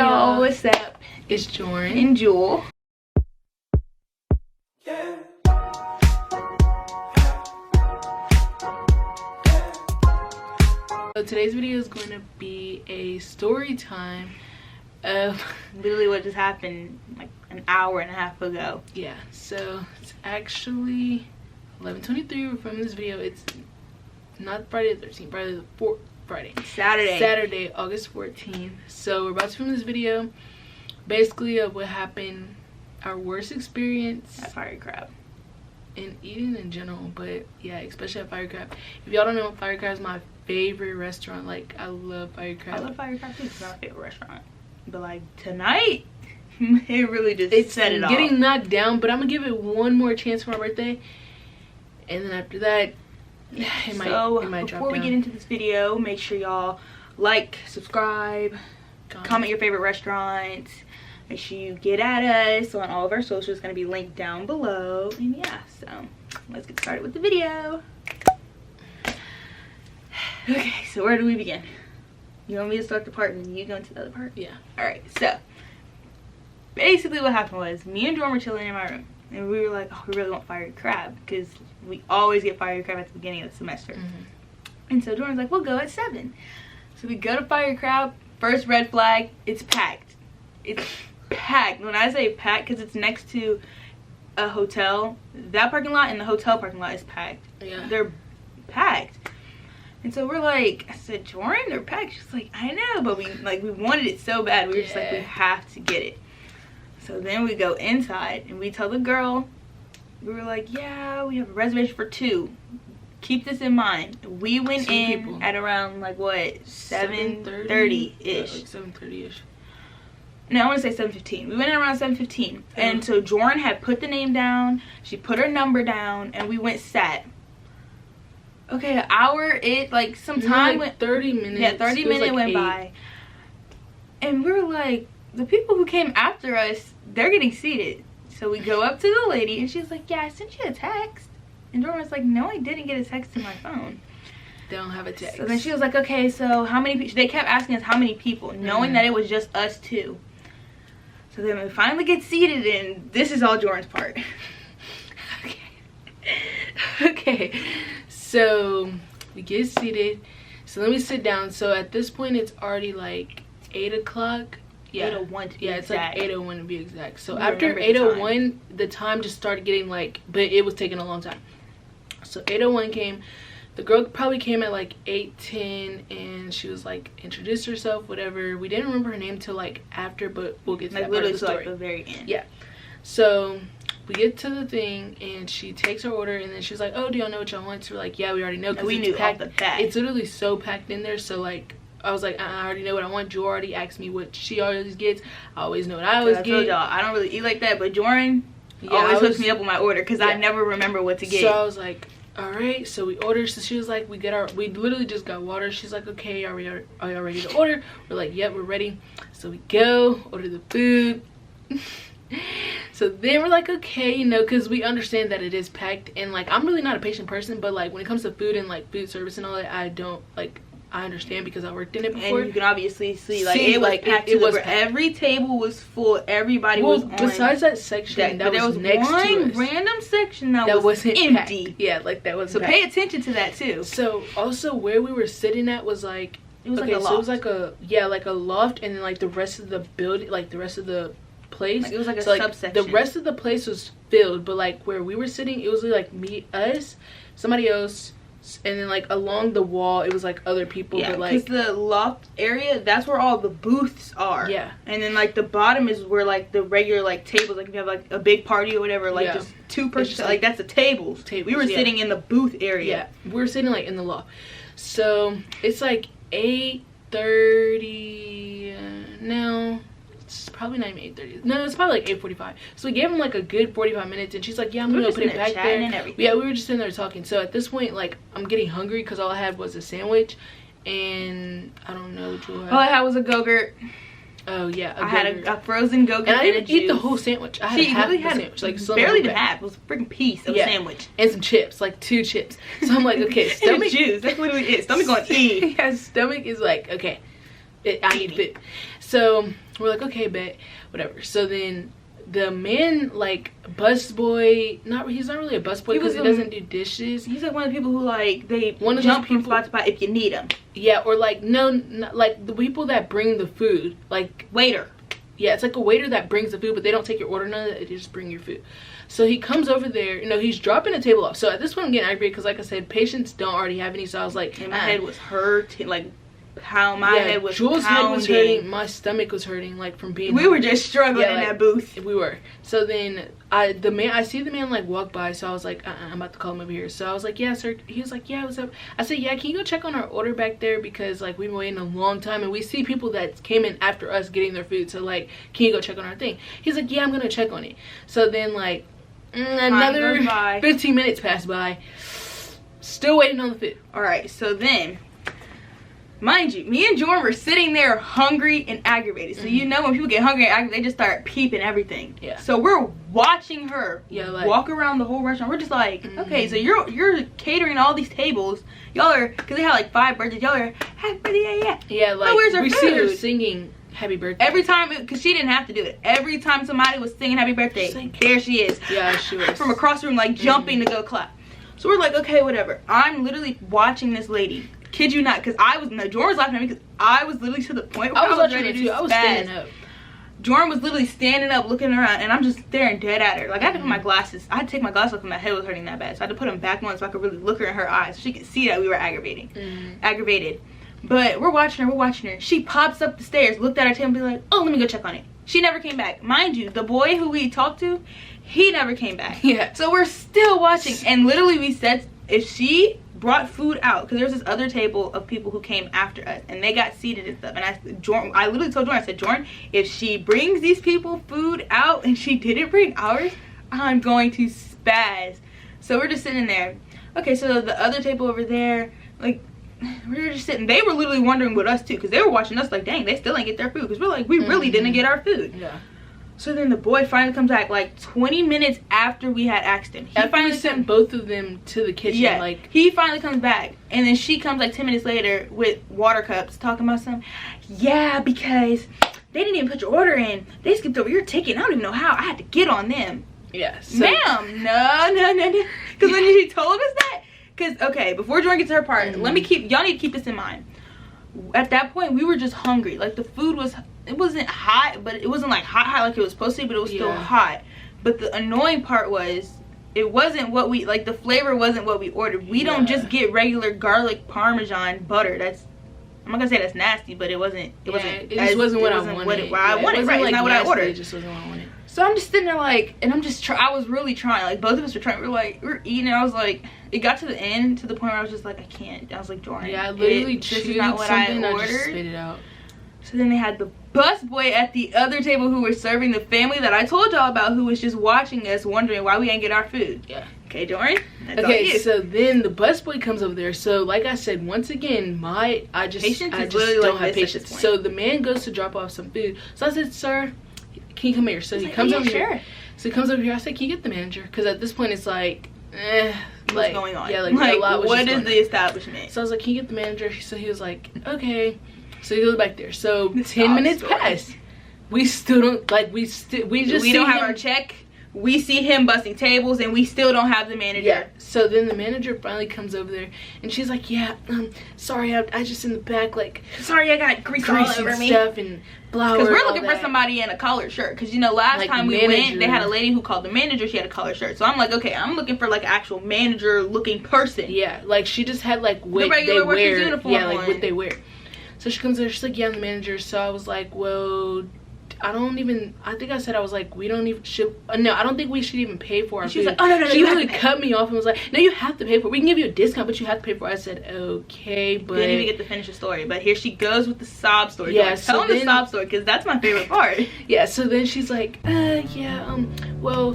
y'all, what's up? It's Jorryn and Jewell. So today's video is going to be a story time of literally what just happened like an hour and a half ago. Yeah, so it's actually 11:23. We're filming this video. It's not Friday the 13th, Friday the 4th. Saturday, August 14th. So we're about to film this video basically of what happened, our worst experience at Fire Crab and eating in general, but yeah, especially at Fire Crab. If y'all don't know, Fire Crab is my favorite restaurant. Like, I love Fire Crab. I love Fire Crab too. It's my favorite restaurant, but like tonight it really just set it off. Getting knocked down, but I'm gonna give it one more chance for my birthday, and then after that it might drop before we down. get into this video, make sure y'all like, subscribe, comment your favorite restaurants. Make sure you get at us on all of our socials. It's going to be linked down below. And yeah, so let's get started with the video. Okay, so where do we begin? You want me to start the part and then you go into the other part? Yeah. Alright, so basically what happened was me and Jorryn were chilling in my room. And we were like, oh, we really want Fire Crab because we always get Fire Crab at the beginning of the semester. And so Jorryn's like, we'll go at 7. So we go to Fire Crab. First red flag, it's packed. It's packed. When I say packed, because it's next to a hotel, that parking lot and the hotel parking lot is packed. Yeah. They're packed. And so we're like, I said, Jorryn, they're packed. She's like, I know, but we wanted it so bad. We were just like, we have to get it. So then we go inside and we tell the girl, we were like, yeah, we have a reservation for 2. Keep this in mind. We went in at around like what, 7:30 ish. Like 7:30 ish. No, I want to say 7:15. We went in around 7:15, and so Jorryn had put the name down. She put her number down, and we went sat. Okay, an hour. Some time went. 30 minutes. Yeah, 30 minutes went by, and we were like, the people who came after us, they're getting seated. So we go up to the lady, and she's like, yeah, I sent you a text. And Jorryn was like, no, I didn't get a text to my phone. They don't have a text. So then she was like, okay, so how many people? They kept asking us how many people, knowing that it was just us 2. So then we finally get seated, and this is all Jorryn's part. Okay. So we get seated. So let me sit down. So at this point, it's already like 8 o'clock. Yeah, 8:01 to be it's exact. like 8:01 to be exact. So after 8:01, the time just started getting like, but it was taking a long time. So 8:01 came. The girl probably came at like 8:10, and she was like, introduced herself, whatever. We didn't remember her name till like after, but we'll get to that part of the story. Like the very end. Yeah. So we get to the thing, and she takes her order, and then she's like, oh, do y'all know what y'all want? So we're like, yeah, we already know, because we knew off the bat. It's literally so packed in there. So like, I was like, I already know what I want. Jewell already asked me what she always gets. I always know what I always get. Y'all, I don't really eat like that, but Jorryn always hooks me up with my order because I never remember what to get. So I was like, all right. So we ordered. So she was like, we literally just got water. She's like, okay, are y'all ready to order? We're like, yep, we're ready. So we go order the food. So then we're like, okay, you know, because we understand that it is packed, and like, I'm really not a patient person, but like when it comes to food and like food service and all that, I don't like. I understand because I worked in it before. And you can obviously see like it was packed. It was packed. Every table was full. Everybody was on. Besides that section that was next to us. There was one random section that was empty. Packed. Yeah, like that was. So pay attention to that too. So also where we were sitting at was like, it was like a loft. So it was like a loft, and then like the rest of the building, like the rest of the place. Like it was like a subsection. The rest of the place was filled, but like where we were sitting, it was like us, somebody else. And then like along the wall it was like other people. Yeah, but like because the loft area, that's where all the booths are. Yeah. And then like the bottom is where like the regular like tables, like if you have like a big party or whatever, like just 2 person, like that's a tables. We were sitting in the booth area. Yeah, we were sitting like in the loft. So it's like 8:30 now. It's probably not even 8:30. No, it's probably like 8:45. So we gave him like a good 45 minutes, and she's like, yeah, I'm gonna put it back there. Yeah, we were just sitting there talking. So at this point, like, I'm getting hungry because all I had was a sandwich, and I don't know what you had. All I had was a Go-Gurt. Oh yeah, I had a frozen Go-Gurt and I didn't eat the whole sandwich. I had half the sandwich, like barely even half. It was a freaking piece of sandwich and some chips, like 2 chips. So I'm like, okay, stomach juice. That's literally it. Stomach going to eat. Yeah, stomach is like, okay, I need food. So we're like, okay, bet, whatever. So then the man, like, busboy, he's not really a busboy because he doesn't do dishes. He's like one of the people who, like, they one jump from spot to spot if you need them. Yeah, or like, not like the people that bring the food, like waiter. Yeah, it's like a waiter that brings the food, but they don't take your order, none of that, they just bring your food. So he comes over there, he's dropping a table off. So at this point I'm getting aggravated because, like I said, patients don't already have any. So I was like, and my head was hurting, like, how my head was Jewel's pounding. head was hurting, my stomach was hurting, like, from being we were just struggling in that booth. We were. So then I see the man, like, walk by. So I was like, I'm about to call him over here. So I was like, yeah, sir. He was like, yeah, what's up? I said, yeah, can you go check on our order back there, because, like, we've been waiting a long time and we see people that came in after us getting their food. So, like, can you go check on our thing? He's like, yeah, I'm gonna check on it. So then, like, another 15 minutes passed by, still waiting on the food. All right, so then, mind you, me and Jordan were sitting there hungry and aggravated. So when people get hungry and aggravated, they just start peeping everything. Yeah. So we're watching her like, walk around the whole restaurant. We're just like, okay, so you're catering all these tables. Y'all are, because they had like 5 birthdays. Y'all are happy birthday, yeah. Like, where's our we food? see her singing happy birthday every time, because she didn't have to do it. Every time somebody was singing happy birthday, like, there she is. Yeah, she was from across the room, like jumping to go clap. So we're like, okay, whatever. I'm literally watching this lady. Kid you not, because Jordan was laughing at me because I was literally to the point where I was ready to do. I was standing up. Jordan was literally standing up, looking around, and I'm just staring dead at her. Like, I had to put my glasses. I had to take my glasses off because my head was hurting that bad. So I had to put them back on so I could really look her in her eyes so she could see that we were aggravated. But we're watching her. She pops up the stairs, looked at our table, and be like, oh, let me go check on it. She never came back. Mind you, the boy who we talked to, he never came back. Yeah. So we're still watching, and literally we said, if she brought food out, because there was this other table of people who came after us and they got seated and stuff, and I literally told Jordan, I said, Jordan, if she brings these people food out and she didn't bring ours, I'm going to spaz. So we're just sitting there. Okay, so the other table over there, like, we were just sitting. They were literally wondering with us too, because they were watching us like, dang, they still ain't get their food, because we're like, we really didn't get our food. Yeah. So then the boy finally comes back, like 20 minutes after we had asked him. He finally sent both of them to the kitchen. Yeah, like, he finally comes back, and then she comes like 10 minutes later with water cups talking about something. Yeah, because they didn't even put your order in. They skipped over your ticket. I don't even know how. I had to get on them. Yeah. So, ma'am, no. Because when she told us that, because, okay, before Jordan gets to her part, y'all need to keep this in mind. At that point, we were just hungry. Like, the food was, it wasn't hot, but it wasn't like hot like it was supposed to be, but it was still hot. But the annoying part was, it wasn't what we, like, the flavor wasn't what we ordered. We don't just get regular garlic parmesan butter. That's, I'm not gonna say that's nasty, but it wasn't what I wanted. Right? It's not what I ordered. It just wasn't what I wanted. So I'm just sitting there like, and I'm just I was really trying. Like, both of us were trying. We're eating, and I was like, it got to the end, to the point where I was just like, I can't. I was like, Jordan, yeah, I literally this is not what I ordered. I just spit it out. So then they had the busboy at the other table who was serving the family that I told y'all about, who was just watching us, wondering why we ain't get our food. Yeah. Okay, Jordan. Okay, so then the busboy comes over there. So, like I said, once again, I just don't have patience. So the man goes to drop off some food. So I said, sir, can you come here? So he comes over here. So he comes over here. I said, can you get the manager? Because at this point, it's like, what's going on? Yeah, like a lot was what is the establishment? So I was like, can you get the manager? So he was like, okay. So he goes back there. So 10 minutes pass. We still don't, like, we don't have our check. We see him busting tables, and we still don't have the manager. Yeah. So then the manager finally comes over there, and she's like, yeah, sorry, I just in the back, like, sorry, I got grease all over me. Stuff and flour. Because we're looking for somebody in a collared shirt. Because, you know, last time we went, they had a lady who called the manager. She had a collared shirt. So I'm like, okay, I'm looking for, like, actual manager-looking person. Yeah, like, she just had, like, what they wear. Uniform what they wear. So she comes over, she's like, yeah, I'm the manager. So I was like, well, I think I said, I was like, we don't even, no, I don't think we should even pay for our food. She was like, oh, no, she really cut me off and was like, no, you have to pay for it. We can give you a discount, but you have to pay for it. I said, okay, but. Didn't even get to finish the story, but here she goes with the sob story. Yeah, tell them the sob story, because that's my favorite part. Yeah, so then she's like, well,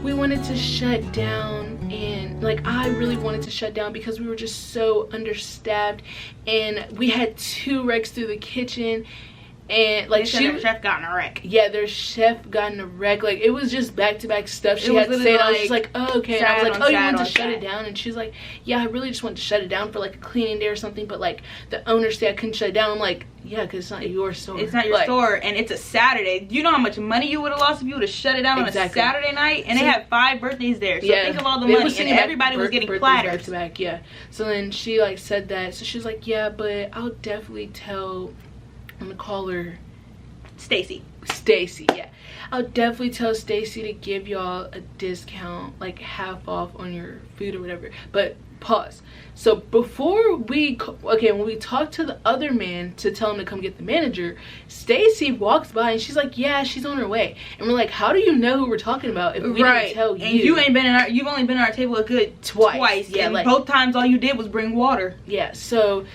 we wanted to shut down, and, like, I really wanted to shut down because we were just so understaffed, and we had 2 wrecks through the kitchen. And like their chef got in a wreck. Yeah, their chef got in a wreck. Like it was just back-to-back stuff she had to say. And I was just like, oh, okay. And I was like, oh, you want to shut it down? And she's like, yeah, I really just want to shut it down for like a cleaning day or something. But like the owner said I couldn't shut it down. I'm like, yeah, because it's not your store. It's not your store, and it's a Saturday. Do you know how much money you would have lost if you would have shut it down on a Saturday night? And they had 5 birthdays there. So think of all the money, and everybody was getting platters. Back to back, yeah. So then she like said that. So she was like, yeah, but I'll definitely tell. I'm gonna call her Stacy, yeah. I'll definitely tell Stacy to give y'all a discount, like half off on your food or whatever. But pause. So before when we talked to the other man to tell him to come get the manager, Stacy walks by and she's like, yeah, she's on her way. And we're like, how do you know who we're talking about if we didn't tell you? And you've only been at our table a good twice. Yeah, and like both times all you did was bring water. Yeah, so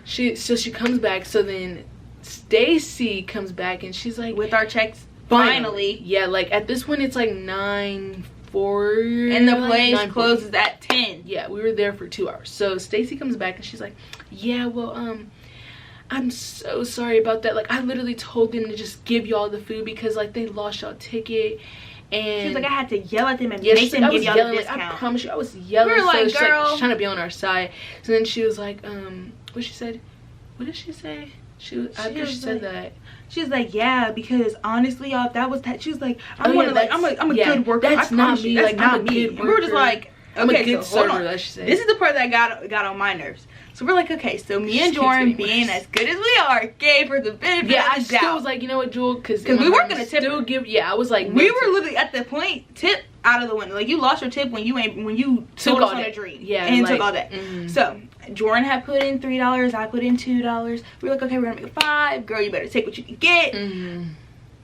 she comes back. So then Stacy comes back and she's like, with our checks finally. Yeah, like at this point it's like 9:40 and the place closes at 10. Yeah, we were there for 2 hours. So Stacy comes back and she's like, yeah, well, I'm so sorry about that. Like I literally told them to just give y'all the food because like they lost y'all ticket. And she was like, I had to yell at them and make them give y'all the discount. Like, I promise you, I was yelling. We were like, so girl, like, trying to be on our side. So then she was like, what she said? What did she say? After she said that, she was like, yeah, because honestly, y'all, if that was that, she was like, I'm a good worker. That's not me. Like, I'm a good worker. We were just like, I'm a good server. That she said. This is the part that got on my nerves. So we're like, okay, so me and Jorryn, being as good as we are, gave her the benefit of the doubt. I still was like, you know what, Jewel, because we weren't gonna tip. I was like, we were literally at the point, tip out of the window. Like you lost your tip when you took us on a dream. Yeah, and took all that. So Jorryn had put in $3, I put in $2. We were like, okay, we're gonna make it $5. Girl, you better take what you can get.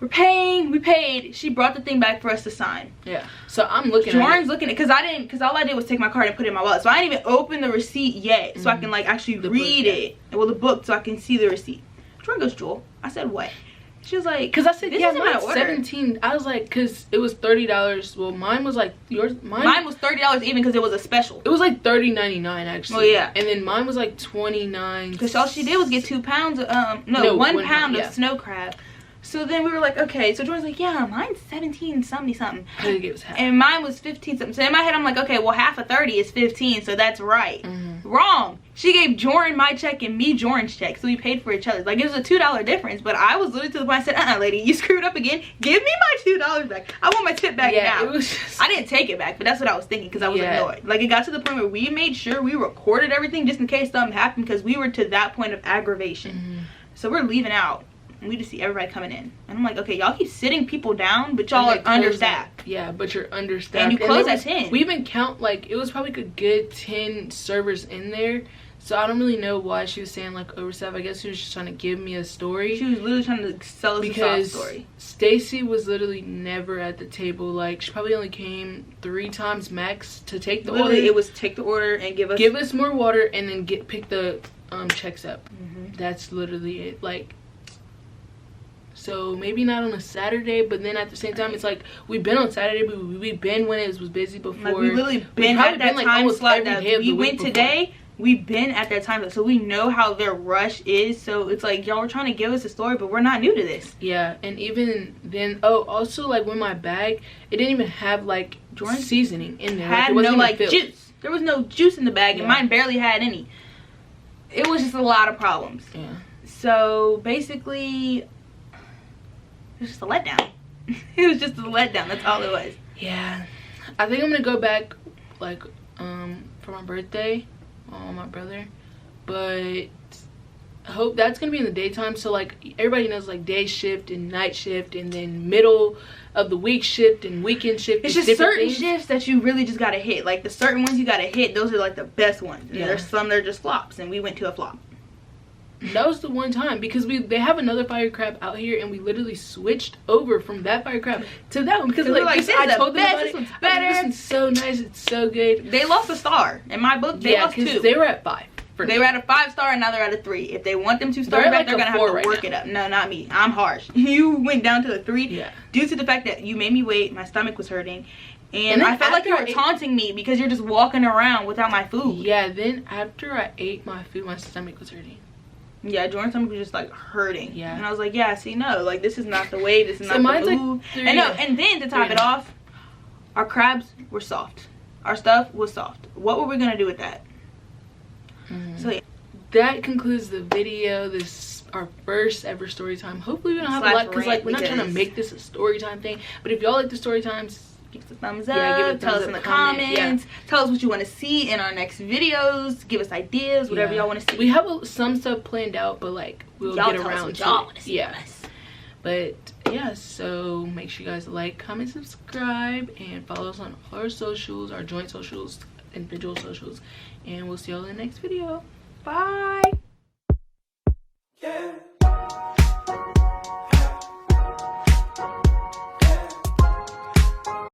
We're paying. We paid. She brought the thing back for us to sign. Yeah. So I'm looking. Jorryn's looking at it because all I did was take my card and put it in my wallet. So I didn't even open the receipt yet, so I can like actually read it. Well, the book, so I can see the receipt. Jorryn goes, Jewel. I said, what? She was like, because I said, yeah, mine's $17. I was like, because it was $30. Well, mine was like mine was $30 even because it was a special. It was like $30.99 actually. Oh yeah. And then mine was like $29. Because all she did was get 2 pounds of 1 pound of snow crab. So then we were like, okay. So Jorryn's like, yeah, mine's 17 something. I think it was half. And mine was 15 something. So in my head, I'm like, okay, well, half of 30 is 15, so that's right. Wrong. She gave Jorryn my check and me Jorryn's check, so we paid for each other. Like, it was a $2 difference, but I was literally to the point I said, lady, you screwed up again. Give me my $2 back. I want my tip back now. It was just... I didn't take it back, but that's what I was thinking because I was annoyed. Like, it got to the point where we made sure we recorded everything just in case something happened because we were to that point of aggravation. So we're leaving out. We just see everybody coming in, and I'm like, okay, y'all keep sitting people down, but y'all are understaffed. Yeah, but you're understaffed. And you close at 10. We even count, like, it was probably a good 10 servers in there. So I don't really know why she was saying like overstaffed. I guess she was just trying to give me a story. She was literally trying to sell us a soft story. Stacy was literally never at the table. Like, she probably only came 3 times max to take the order. It was take the order and give us more water and then pick the checks up. That's literally it. Like, so maybe not on a Saturday, but then at the same time, it's like we've been on Saturday, but we've been when it was busy before. Like, we literally been at that time slot that we went today. We've been at that time, so we know how their rush is. So it's like, y'all were trying to give us a story, but we're not new to this. Yeah, and even then, also like with my bag, it didn't even have like seasoning in there. Had no like juice. There was no juice in the bag, and mine barely had any. It was just a lot of problems. Yeah. So basically, it was just a letdown. It was just a letdown. That's all it was. Yeah, I think I'm gonna go back like for my birthday on my brother, but I hope that's gonna be in the daytime. So like everybody knows, like day shift and night shift, and then middle of the week shift and weekend shift. It's just certain shifts that you really just gotta hit. Like the certain ones you gotta hit, those are like the best ones. And there's some that are just flops, and we went to a flop. That was the one time because they have another fire crab out here, and we literally switched over from that fire crab to that one because like I told them about it. This one's better. This one's so nice. It's so good. They lost a star in my book. They lost 2. They were at 5. They were at a 5-star, and now they're at a 3. If they want them to start back, they're gonna have to work it up. No, not me. I'm harsh. You went down to a 3 due to the fact that you made me wait. My stomach was hurting. And I felt like you were taunting me because you're just walking around without my food. Yeah, then after I ate my food, my stomach was hurting. Yeah, Jordan's stomach was just like hurting. Yeah. And I was like, yeah, see, no, like this is not the way. This is So not the mine's move. like And no, and then to top it off, our crabs were soft. Our stuff was soft. What were we gonna do with that? So yeah. That concludes the video. This our first ever story time. Hopefully we don't have a lot, because like we're not trying to make this a story time thing. But if y'all like the story times, give us a thumbs up. Tell us in the comments. Tell us what you want to see in our next videos. Give us ideas, whatever y'all want to see. We have some stuff planned out, but like we'll get around to it. Yeah. But yeah, so make sure you guys like, comment, subscribe, and follow us on our socials, our joint socials, individual socials, and we'll see y'all in the next video. Bye.